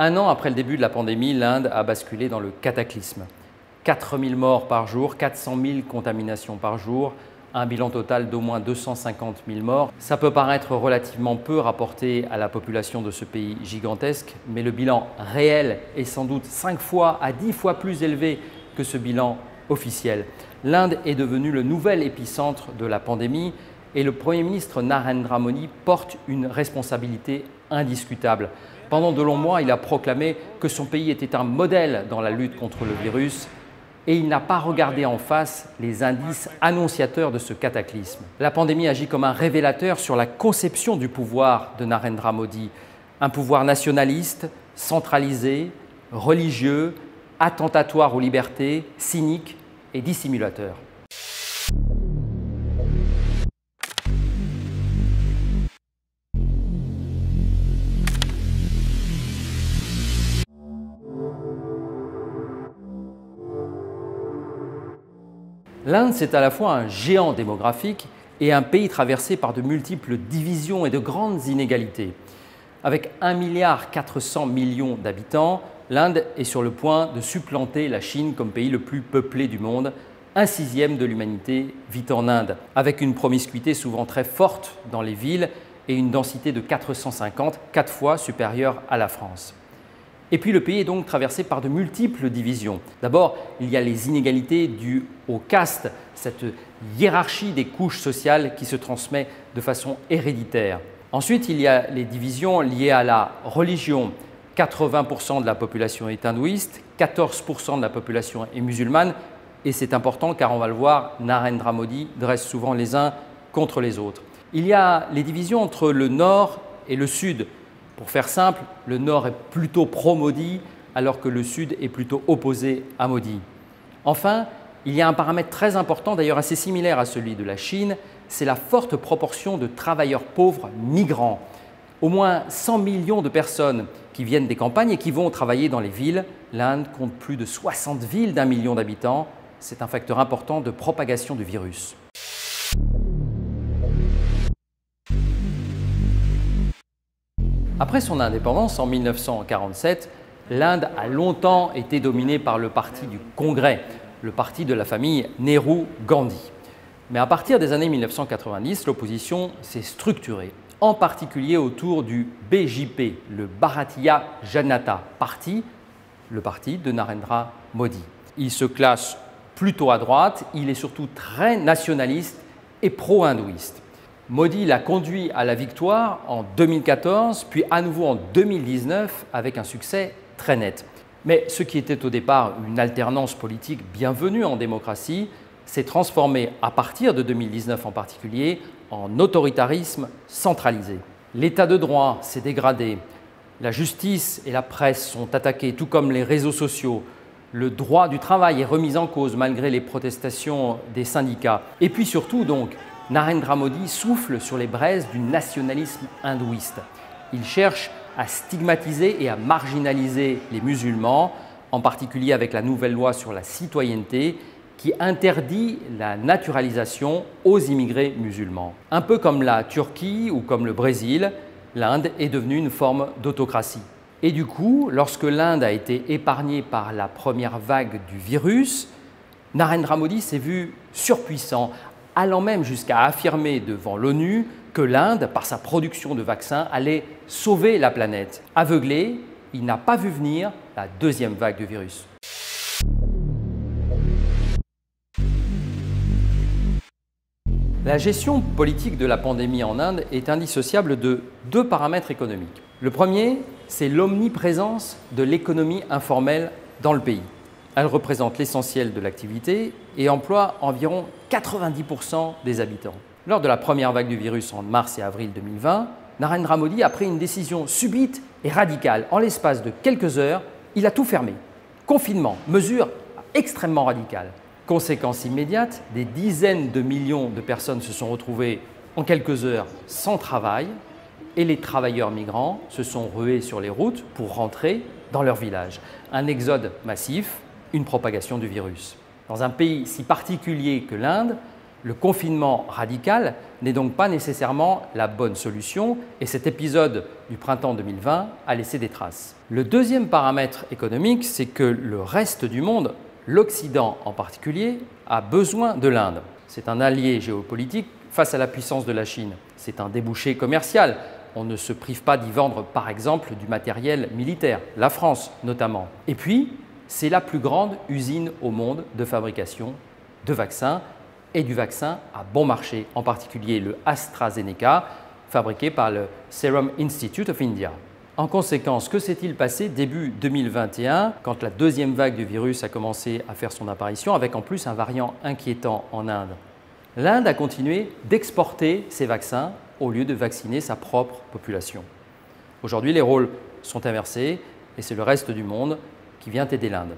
Un an après le début de la pandémie, l'Inde a basculé dans le cataclysme. 4000 morts par jour, 400 000 contaminations par jour, un bilan total d'au moins 250 000 morts. Ça peut paraître relativement peu rapporté à la population de ce pays gigantesque, mais le bilan réel est sans doute 5 fois à 10 fois plus élevé que ce bilan officiel. L'Inde est devenue le nouvel épicentre de la pandémie et le Premier ministre Narendra Modi porte une responsabilité indiscutable. Pendant de longs mois, il a proclamé que son pays était un modèle dans la lutte contre le virus et il n'a pas regardé en face les indices annonciateurs de ce cataclysme. La pandémie agit comme un révélateur sur la conception du pouvoir de Narendra Modi, un pouvoir nationaliste, centralisé, religieux, attentatoire aux libertés, cynique et dissimulateur. L'Inde, c'est à la fois un géant démographique et un pays traversé par de multiples divisions et de grandes inégalités. Avec 1,4 milliard d'habitants, l'Inde est sur le point de supplanter la Chine comme pays le plus peuplé du monde. 1/6 de l'humanité vit en Inde, avec une promiscuité souvent très forte dans les villes et une densité de 450, 4 fois supérieure à la France. Et puis le pays est donc traversé par de multiples divisions. D'abord, il y a les inégalités dues aux castes, cette hiérarchie des couches sociales qui se transmet de façon héréditaire. Ensuite, il y a les divisions liées à la religion. 80% de la population est hindouiste, 14% de la population est musulmane. Et c'est important car on va le voir, Narendra Modi dresse souvent les uns contre les autres. Il y a les divisions entre le nord et le sud. Pour faire simple, le nord est plutôt pro-Modi alors que le sud est plutôt opposé à Modi. Enfin, il y a un paramètre très important, d'ailleurs assez similaire à celui de la Chine, c'est la forte proportion de travailleurs pauvres migrants. Au moins 100 millions de personnes qui viennent des campagnes et qui vont travailler dans les villes. L'Inde compte plus de 60 villes d'1 million d'habitants. C'est un facteur important de propagation du virus. Après son indépendance en 1947, l'Inde a longtemps été dominée par le parti du Congrès, le parti de la famille Nehru-Gandhi. Mais à partir des années 1990, l'opposition s'est structurée, en particulier autour du BJP, le Bharatiya Janata Party, le parti de Narendra Modi. Il se classe plutôt à droite, il est surtout très nationaliste et pro-hindouiste. Modi l'a conduit à la victoire en 2014, puis à nouveau en 2019 avec un succès très net. Mais ce qui était au départ une alternance politique bienvenue en démocratie s'est transformé à partir de 2019 en particulier en autoritarisme centralisé. L'état de droit s'est dégradé, la justice et la presse sont attaquées, tout comme les réseaux sociaux. Le droit du travail est remis en cause malgré les protestations des syndicats. Et puis surtout donc, Narendra Modi souffle sur les braises du nationalisme hindouiste. Il cherche à stigmatiser et à marginaliser les musulmans, en particulier avec la nouvelle loi sur la citoyenneté qui interdit la naturalisation aux immigrés musulmans. Un peu comme la Turquie ou comme le Brésil, l'Inde est devenue une forme d'autocratie. Et du coup, lorsque l'Inde a été épargnée par la première vague du virus, Narendra Modi s'est vu surpuissant, allant même jusqu'à affirmer devant l'ONU que l'Inde, par sa production de vaccins, allait sauver la planète. Aveuglé, il n'a pas vu venir la deuxième vague du virus. La gestion politique de la pandémie en Inde est indissociable de 2 paramètres économiques. Le premier, c'est l'omniprésence de l'économie informelle dans le pays. Elle représente l'essentiel de l'activité et emploie environ 90% des habitants. Lors de la première vague du virus en mars et avril 2020, Narendra Modi a pris une décision subite et radicale. En l'espace de quelques heures, il a tout fermé. Confinement, mesure extrêmement radicale. Conséquence immédiate, des dizaines de millions de personnes se sont retrouvées en quelques heures sans travail et les travailleurs migrants se sont rués sur les routes pour rentrer dans leur village. Un exode massif, une propagation du virus. Dans un pays si particulier que l'Inde, Le confinement radical n'est donc pas nécessairement la bonne solution et cet épisode du printemps 2020 a laissé des traces. Le deuxième paramètre économique, c'est que le reste du monde, l'Occident en particulier, a besoin de l'Inde. C'est un allié géopolitique face à la puissance de la Chine. C'est un débouché commercial. On ne se prive pas d'y vendre, par exemple, du matériel militaire, la France notamment. Et puis, c'est la plus grande usine au monde de fabrication de vaccins et du vaccin à bon marché, en particulier le AstraZeneca, fabriqué par le Serum Institute of India. En conséquence, que s'est-il passé début 2021, quand la deuxième vague du virus a commencé à faire son apparition, avec en plus un variant inquiétant en Inde? L'Inde a continué d'exporter ses vaccins au lieu de vacciner sa propre population. Aujourd'hui, les rôles sont inversés et c'est le reste du monde qui vient aider l'Inde.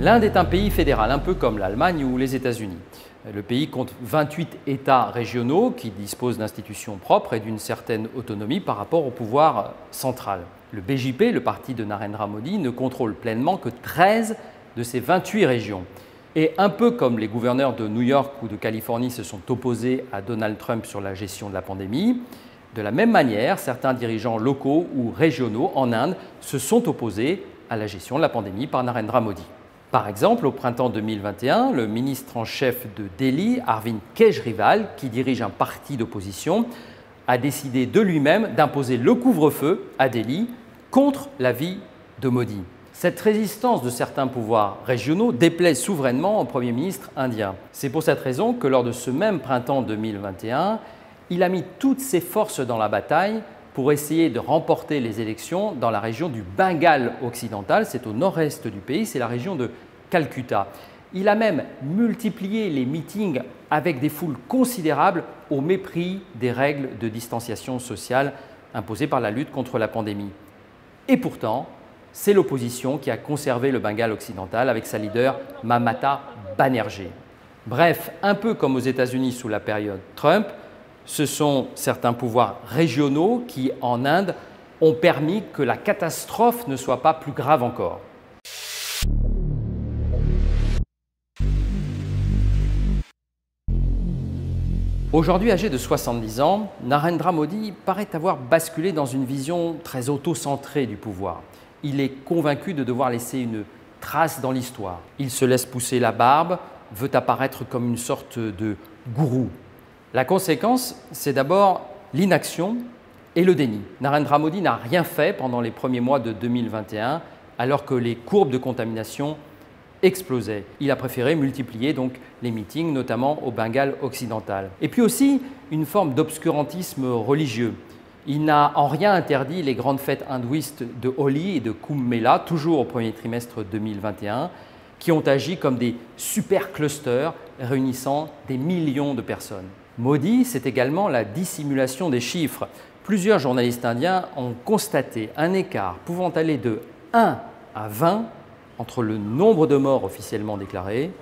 L'Inde est un pays fédéral, un peu comme l'Allemagne ou les États-Unis. Le pays compte 28 États régionaux qui disposent d'institutions propres et d'une certaine autonomie par rapport au pouvoir central. Le BJP, le parti de Narendra Modi, ne contrôle pleinement que 13 de ces 28 régions. Et un peu comme les gouverneurs de New York ou de Californie se sont opposés à Donald Trump sur la gestion de la pandémie, de la même manière, certains dirigeants locaux ou régionaux en Inde se sont opposés à la gestion de la pandémie par Narendra Modi. Par exemple, au printemps 2021, le ministre en chef de Delhi, Arvind Kejriwal, qui dirige un parti d'opposition, a décidé de lui-même d'imposer le couvre-feu à Delhi contre l'avis de Modi. Cette résistance de certains pouvoirs régionaux déplaît souverainement au Premier ministre indien. C'est pour cette raison que lors de ce même printemps 2021, il a mis toutes ses forces dans la bataille pour essayer de remporter les élections dans la région du Bengale occidental, c'est au nord-est du pays, c'est la région de Calcutta. Il a même multiplié les meetings avec des foules considérables au mépris des règles de distanciation sociale imposées par la lutte contre la pandémie. Et pourtant, c'est l'opposition qui a conservé le Bengale occidental avec sa leader Mamata Banerjee. Bref, un peu comme aux États-Unis sous la période Trump, ce sont certains pouvoirs régionaux qui, en Inde, ont permis que la catastrophe ne soit pas plus grave encore. Aujourd'hui âgé de 70 ans, Narendra Modi paraît avoir basculé dans une vision très auto-centrée du pouvoir. Il est convaincu de devoir laisser une trace dans l'histoire. Il se laisse pousser la barbe, veut apparaître comme une sorte de gourou. La conséquence, c'est d'abord l'inaction et le déni. Narendra Modi n'a rien fait pendant les premiers mois de 2021, alors que les courbes de contamination explosaient. Il a préféré multiplier donc les meetings, notamment au Bengale occidental. Et puis aussi une forme d'obscurantisme religieux. Il n'a en rien interdit les grandes fêtes hindouistes de Holi et de Kumbh Mela, toujours au premier trimestre 2021, qui ont agi comme des super clusters réunissant des millions de personnes. Modi, c'est également la dissimulation des chiffres. Plusieurs journalistes indiens ont constaté un écart pouvant aller de 1 à 20 entre le nombre de morts officiellement déclarés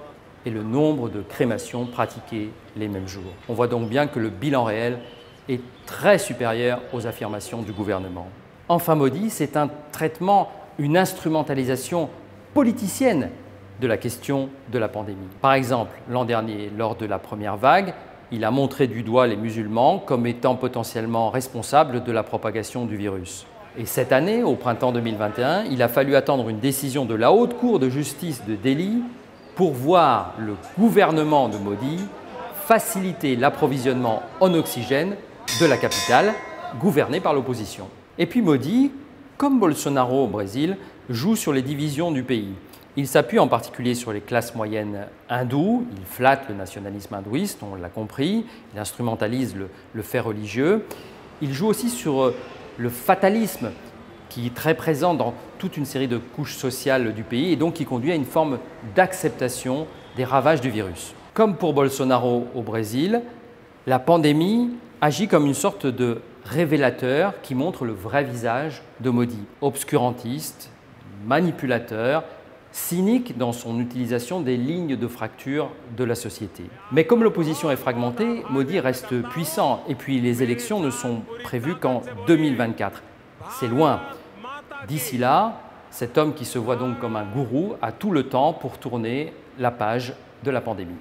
et le nombre de crémations pratiquées les mêmes jours. On voit donc bien que le bilan réel est très supérieur aux affirmations du gouvernement. Enfin, Modi, c'est un traitement, une instrumentalisation politicienne de la question de la pandémie. Par exemple, l'an dernier, lors de la première vague, il a montré du doigt les musulmans comme étant potentiellement responsables de la propagation du virus. Et cette année, au printemps 2021, il a fallu attendre une décision de la Haute Cour de justice de Delhi pour voir le gouvernement de Modi faciliter l'approvisionnement en oxygène de la capitale, gouvernée par l'opposition. Et puis Modi, comme Bolsonaro au Brésil, joue sur les divisions du pays. Il s'appuie en particulier sur les classes moyennes hindoues, il flatte le nationalisme hindouiste, on l'a compris, il instrumentalise le fait religieux. Il joue aussi sur le fatalisme qui est très présent dans toute une série de couches sociales du pays et donc qui conduit à une forme d'acceptation des ravages du virus. Comme pour Bolsonaro au Brésil, la pandémie agit comme une sorte de révélateur qui montre le vrai visage de Modi, obscurantiste, manipulateur, cynique dans son utilisation des lignes de fracture de la société. Mais comme l'opposition est fragmentée, Modi reste puissant et puis les élections ne sont prévues qu'en 2024. C'est loin. D'ici là, Cet homme qui se voit donc comme un gourou a tout le temps pour tourner la page de la pandémie.